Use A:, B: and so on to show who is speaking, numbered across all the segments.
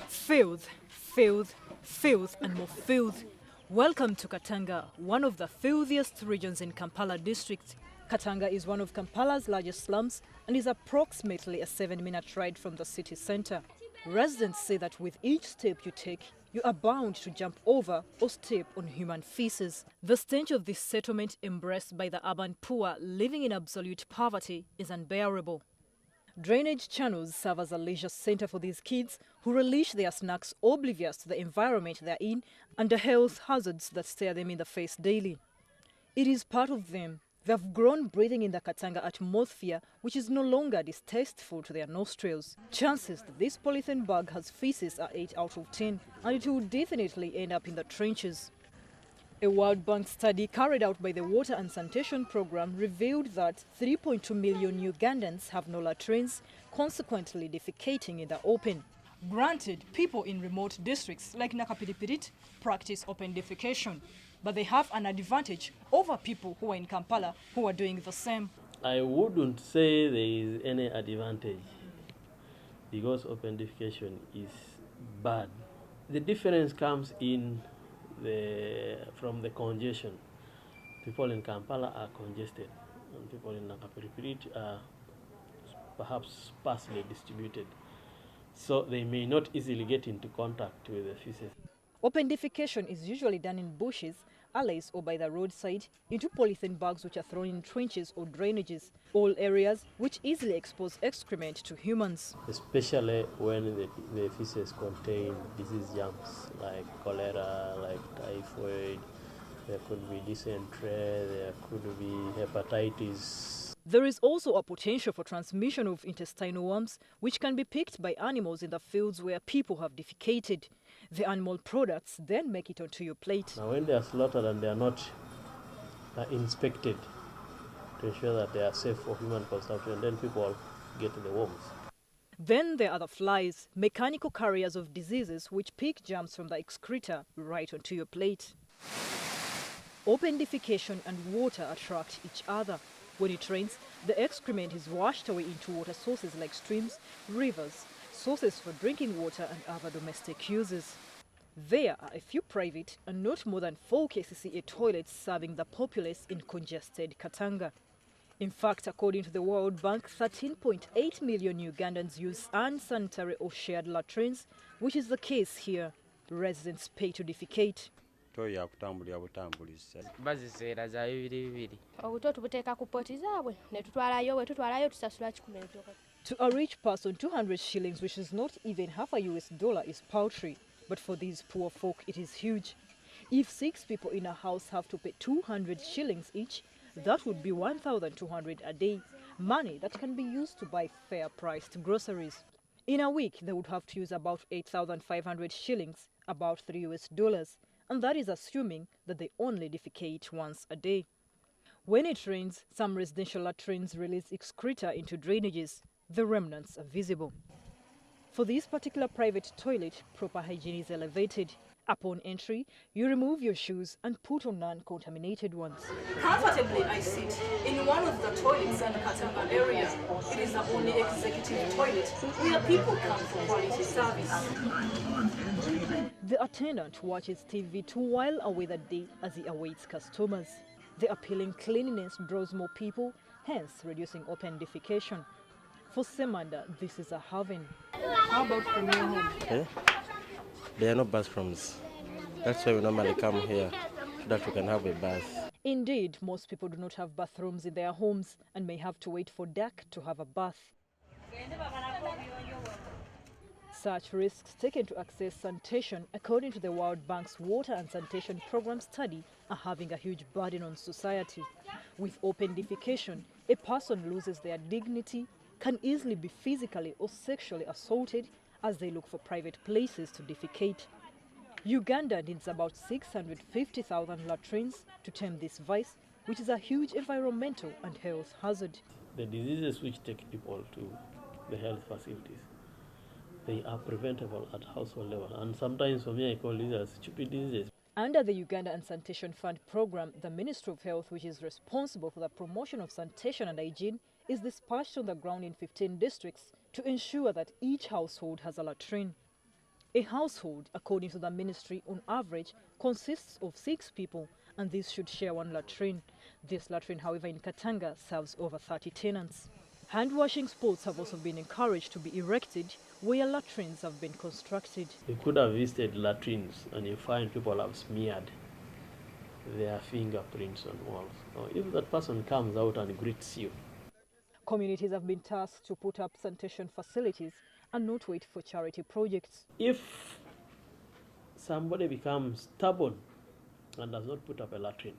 A: Filth, filth, filth, and more filth. Welcome to Katanga, one of the filthiest regions in Kampala district. Katanga is one of Kampala's largest slums and is approximately a 7-minute ride from the city center. Residents say that with each step you take, you are bound to jump over or step on human feces. The stench of this settlement, embraced by the urban poor living in absolute poverty, is unbearable. Drainage channels serve as a leisure center for these kids who relish their snacks oblivious to the environment they're in and the health hazards that stare them in the face daily. It is part of them. They've grown breathing in the Katanga atmosphere, which is no longer distasteful to their nostrils. Chances that this polythene bag has feces are 8 out of 10, and it will definitely end up in the trenches. A World Bank study carried out by the Water and Sanitation Program revealed that 3.2 million Ugandans have no latrines, consequently defecating in the open. Granted, people in remote districts like Nakapiripirit practice open defecation, but they have an advantage over people who are in Kampala who are doing the same.
B: I wouldn't say there is any advantage because open defecation is bad. The difference comes in from the congestion. People in Kampala are congested, and people in Nakapiripirit are perhaps sparsely distributed, so they may not easily get into contact with the feces.
A: Open defecation is usually done in bushes, alleys or by the roadside into polythene bags which are thrown in trenches or drainages, all areas which easily expose excrement to humans.
B: Especially when the feces contain disease germs like cholera, like typhoid, there could be dysentery, there could be hepatitis.
A: There is also a potential for transmission of intestinal worms, which can be picked by animals in the fields where people have defecated. The animal products then make it onto your plate.
B: Now when they are slaughtered and they are not inspected to ensure that they are safe for human consumption, then people get the worms.
A: Then there are the flies, mechanical carriers of diseases which pick germs from the excreta right onto your plate. Open defecation and water attract each other. When it rains, the excrement is washed away into water sources like streams, rivers, sources for drinking water and other domestic uses. There are a few private and not more than 4 KCCA toilets serving the populace in congested Katanga. In fact, according to the World Bank, 13.8 million Ugandans use unsanitary or shared latrines, which is the case here. Residents pay to defecate.
C: Baziseera za bibiri.
A: To a rich person, 200 shillings, which is not even half a US dollar, is paltry. But for these poor folk, it is huge. If 6 people in a house have to pay 200 shillings each, that would be 1,200 a day, money that can be used to buy fair-priced groceries. In a week, they would have to use about 8,500 shillings, about $3 US, and that is assuming that they only defecate once a day. When it rains, some residential latrines release excreta into drainages. The remnants are visible. For this particular private toilet, proper hygiene is elevated. Upon entry, you remove your shoes and put on non-contaminated ones.
D: Comfortably, I sit in one of the toilets in the Katanga area. It is the only executive toilet where people come for quality service.
A: The attendant watches TV to while away the day as he awaits customers. The appealing cleanliness draws more people, hence reducing open defecation. For Semanda, this is a haven. How about from your home?
E: Okay. There are no bathrooms. That's why we normally come here, so that we can have a bath.
A: Indeed, most people do not have bathrooms in their homes and may have to wait for dark to have a bath. Such risks taken to access sanitation, according to the World Bank's Water and Sanitation Program study, are having a huge burden on society. With open defecation, a person loses their dignity, can easily be physically or sexually assaulted as they look for private places to defecate. Uganda needs about 650,000 latrines to tame this vice, which is a huge environmental and health hazard.
B: The diseases which take people to the health facilities, they are preventable at household level. And sometimes for me, I call these as stupid diseases.
A: Under the Uganda and Sanitation Fund program, the Ministry of Health, which is responsible for the promotion of sanitation and hygiene, is dispatched on the ground in 15 districts to ensure that each household has a latrine. A household, according to the ministry, on average consists of 6 people, and these should share one latrine. This latrine, however, in Katanga serves over 30 tenants. Hand-washing spots have also been encouraged to be erected where latrines have been constructed.
B: You could have visited latrines and you find people have smeared their fingerprints on walls. Or if that person comes out and greets you.
A: Communities have been tasked to put up sanitation facilities and not wait for charity projects.
B: If somebody becomes stubborn and does not put up a latrine,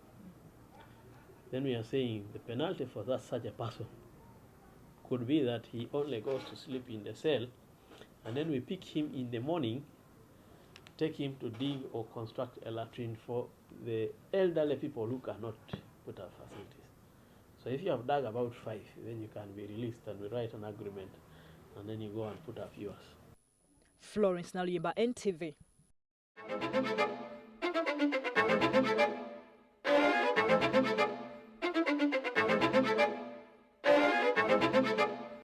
B: then we are saying the penalty for such a person could be that he only goes to sleep in the cell, and then we pick him in the morning, take him to dig or construct a latrine for the elderly people who cannot put up facilities. So if you have dug about 5, then you can be released and we write an agreement, and then you go and put up yours.
A: Florence Nalimba, NTV.